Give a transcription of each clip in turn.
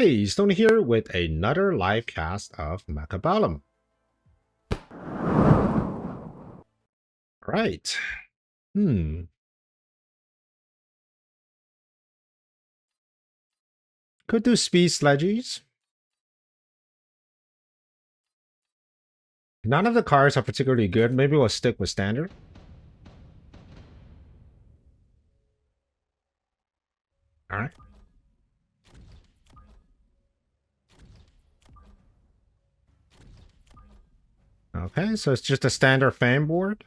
Hey, Stoney here with another live cast of Mechabellum. Right. Hmm. Could do speed sledges. None of the cars are particularly good. Maybe we'll stick with standard. Alright. Okay, so it's just a standard fan board.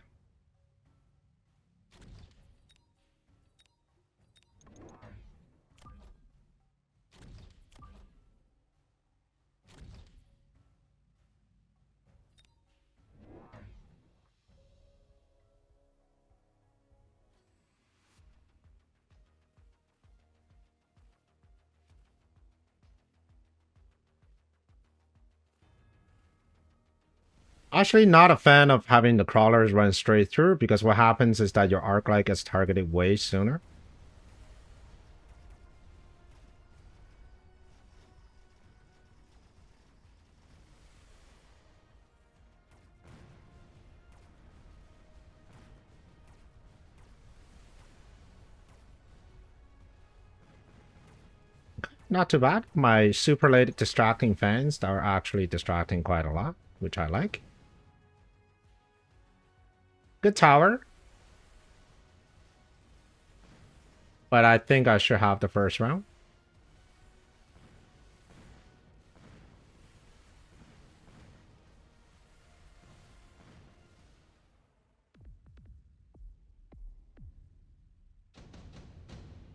Actually, not a fan of having the crawlers run straight through because what happens is that your Arclite gets targeted way sooner. Not too bad. My super late distracting fans are actually distracting quite a lot, which I like. Good tower. But I think I should have the first round.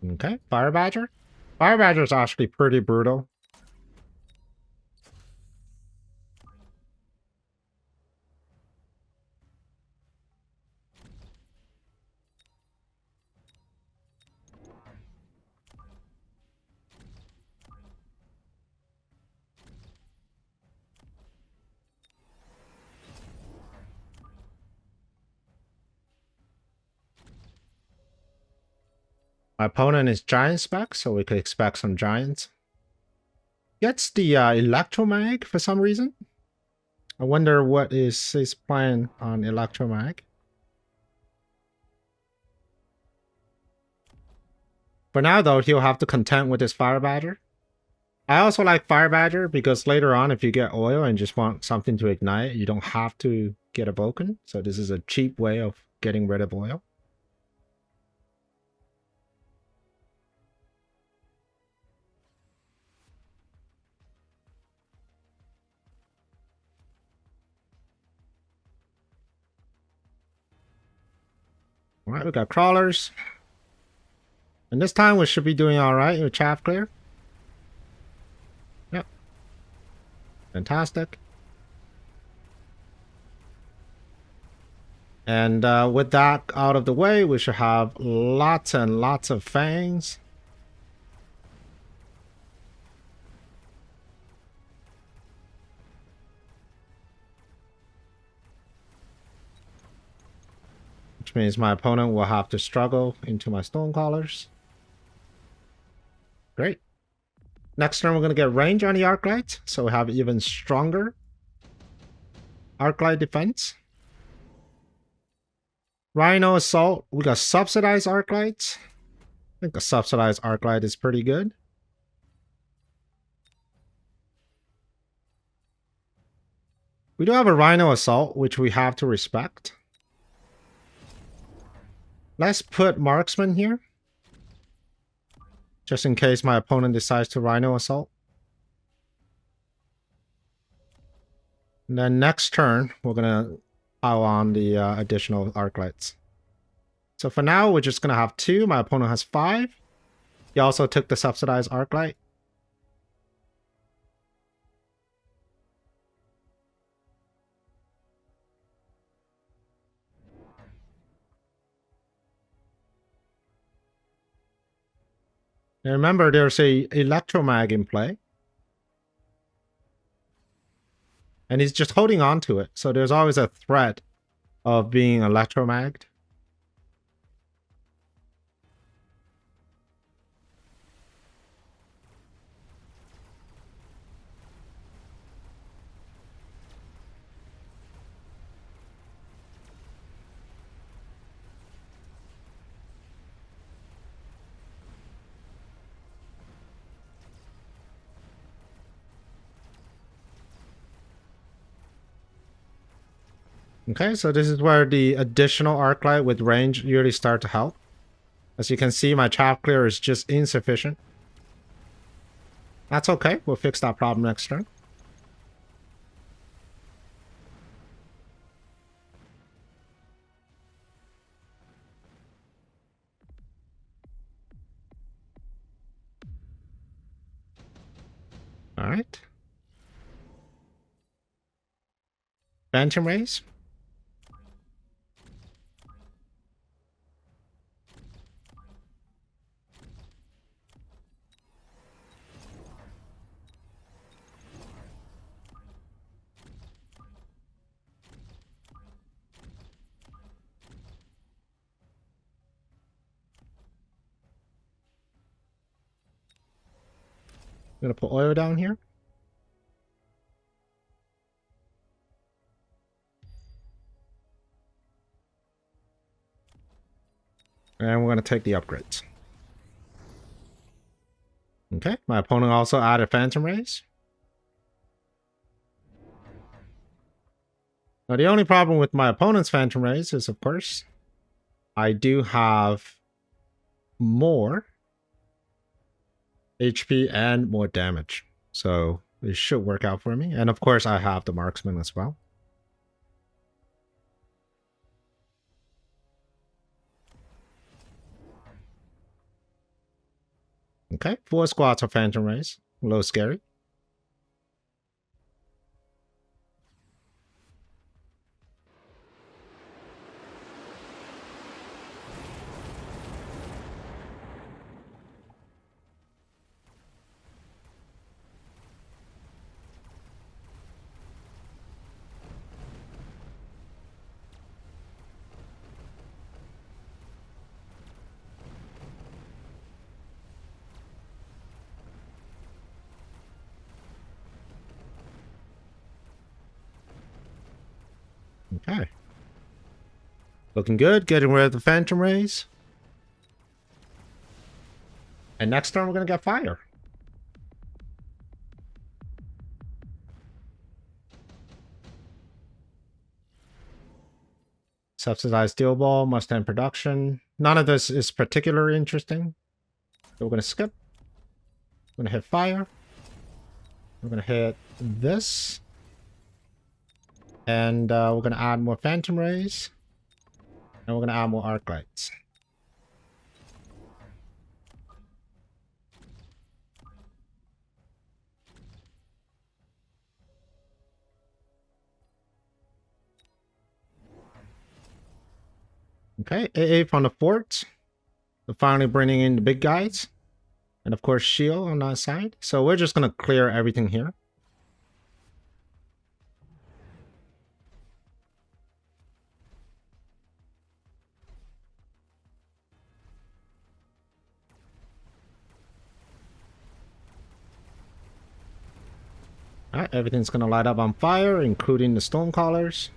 Okay, Fire Badger. Fire Badger is actually pretty brutal. My opponent is Giant Spec, so we could expect some Giants. Gets the Electromag for some reason. I wonder what is his plan on Electromag. For now, though, he'll have to contend with his Fire Badger. I also like Fire Badger because later on, if you get oil and just want something to ignite, you don't have to get a Vulcan. So this is a cheap way of getting rid of oil. All right, we got crawlers. And this time we should be doing all right with chaff clear. Yep. Fantastic. And with that out of the way, we should have lots and lots of fangs. Which means my opponent will have to struggle into my Stonecallers. Great. Next turn, we're going to get range on the Arclite, so we have even stronger Arclite defense. Rhino Assault, we got subsidized Arclites. I think a subsidized Arclite is pretty good. We do have a Rhino Assault, which we have to respect. Let's put Marksman here. Just in case my opponent decides to Rhino Assault. And then next turn, we're going to pile on the additional Arclites. So for now, we're just going to have 2. My opponent has 5. He also took the subsidized Arclite. And remember, there's a Electromag in play. And he's just holding on to it. So there's always a threat of being Electromagged. Okay, so this is where the additional Arclite with range really start to help. As you can see, my chaff clear is just insufficient. That's okay, we'll fix that problem next turn. Alright. Phantom Rays. I'm gonna put oil down here. And we're gonna take the upgrades. Okay, my opponent also added Phantom Rays. Now the only problem with my opponent's Phantom Rays is, of course, I do have more HP and more damage. So it should work out for me. And of course I have the marksman as well. Okay, 4 squads of Phantom Rays. A little scary. Okay. Looking good, getting rid of the Phantom Rays. And next turn we're going to get fire. Subsidized steel ball, Mustang production. None of this is particularly interesting. So we're going to skip. We're going to hit fire. We're going to hit this. And we're going to add more Phantom Rays. And we're going to add more Arclites. Okay, AA from the fort. We're finally bringing in the big guys. And of course, shield on that side. So we're just going to clear everything here. Alright, everything's going to light up on fire, including the stone collars.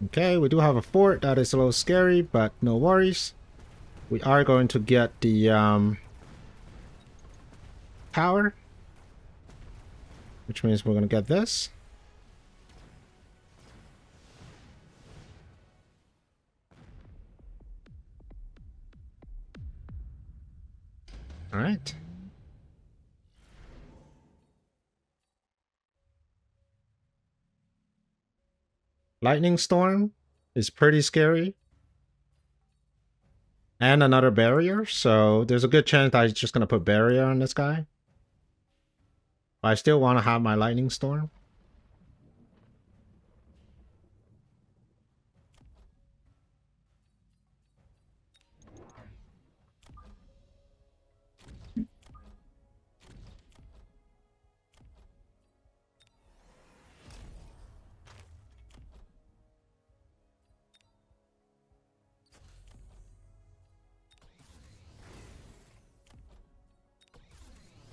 Okay, we do have a fort. That is a little scary, but no worries. We are going to get the tower, which means we're going to get this. All right. Lightning storm is pretty scary. And another barrier, so there's a good chance that I'm just going to put barrier on this guy. But I still want to have my lightning storm.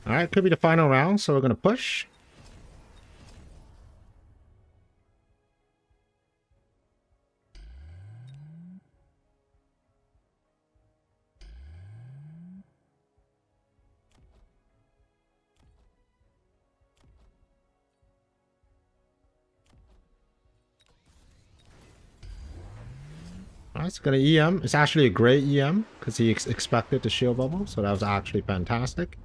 Alright, could be the final round, so we're going to push. Alright, so got an EM. It's actually a great EM because he expected the shield bubble, so that was actually fantastic.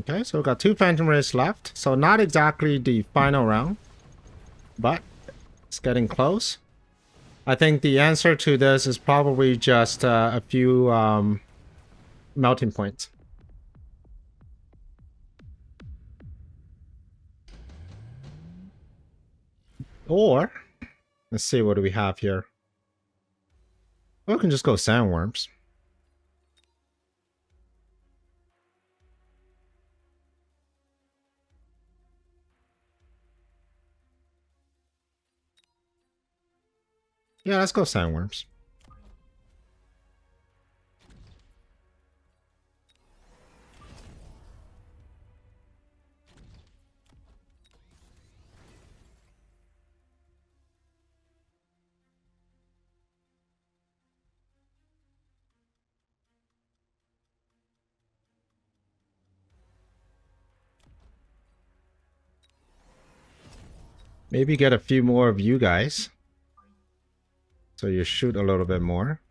Okay, so we've got 2 Phantom Rays left. So not exactly the final round, but it's getting close. I think the answer to this is probably just a few melting points. Or, let's see, what do we have here? Or we can just go sandworms. Yeah, let's go sandworms. Maybe get a few more of you guys. So you shoot a little bit more.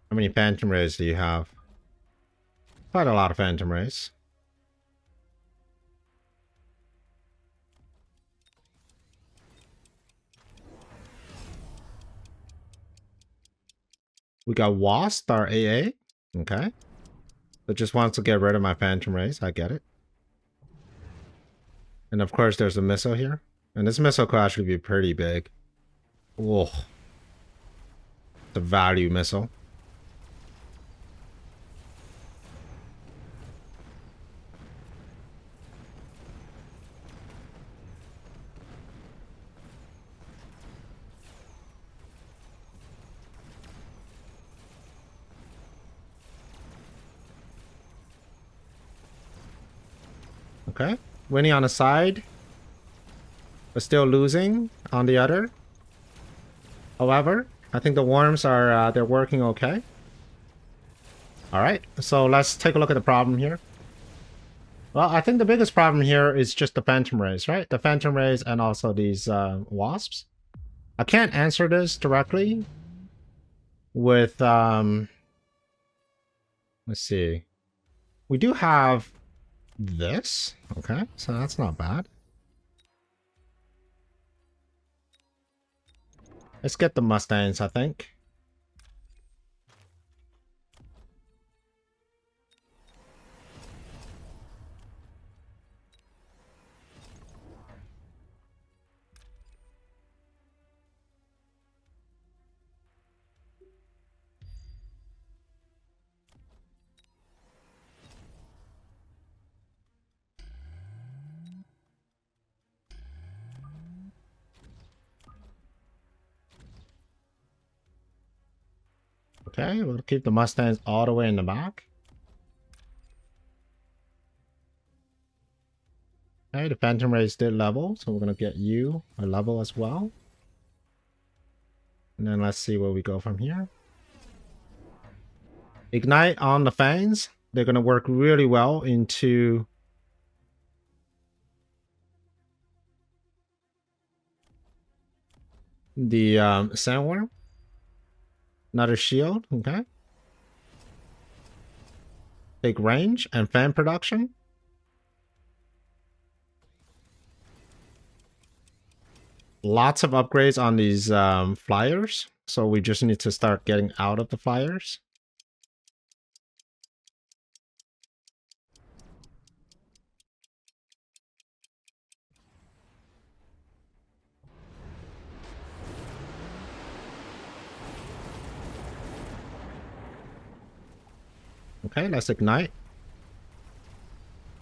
How many Phantom Rays do you have? Quite a lot of Phantom Rays. We got Wasp, our AA. Okay. It just wants to get rid of my Phantom Rays. I get it. And of course, there's a missile here. And this missile could actually be pretty big. Whoa. The value missile. Okay. Winning on the side, but still losing on the other. However, I think the worms are they're working okay. All right, so let's take a look at the problem here. Well, I think the biggest problem here is just the Phantom Rays, right? The Phantom Rays and also these wasps. I can't answer this directly with let's see. We do have this. Okay, so that's not bad. Let's get the Mustangs, I think. Okay, we'll keep the Mustangs all the way in the back. Okay, the Phantom Rays did level, so we're going to get you a level as well. And then let's see where we go from here. Ignite on the Fangs. They're going to work really well into the Sandworm. Another shield, okay. Big range and fan production. Lots of upgrades on these flyers. So we just need to start getting out of the flyers. Okay, let's ignite.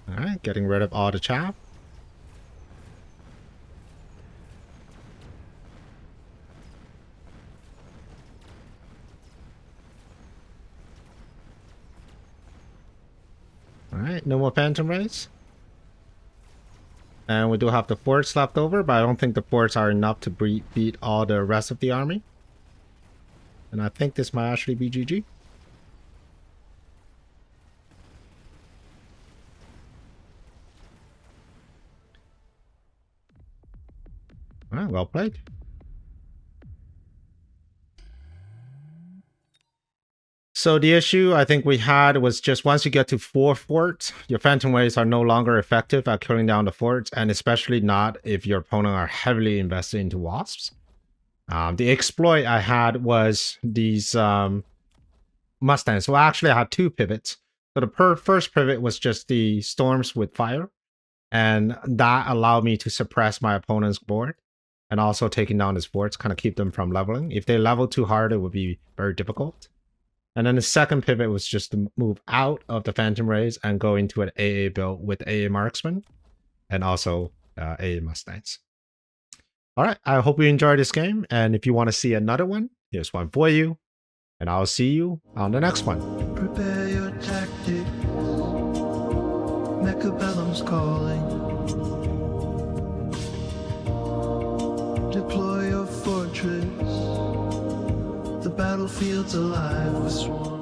Alright, getting rid of all the chaff. Alright, no more Phantom Rays. And we do have the forts left over, but I don't think the forts are enough to beat all the rest of the army. And I think this might actually be GG. Alright, well played. So the issue I think we had was just once you get to 4 forts, your Phantom Waves are no longer effective at killing down the forts, and especially not if your opponent are heavily invested into wasps. The exploit I had was these Mustangs. So actually I had 2 pivots. So the first pivot was just the storms with fire, and that allowed me to suppress my opponent's board and also taking down his forts, kind of keep them from leveling. If they level too hard, it would be very difficult. And then the second pivot was just to move out of the Phantom Rays and go into an AA build with AA Marksman and also AA Mustangs. All right, I hope you enjoyed this game. And if you want to see another one, here's one for you. And I'll see you on the next one. Prepare your tactics. Mechabellum's calling. Deploy your fortress. The battlefield's alive with swarms.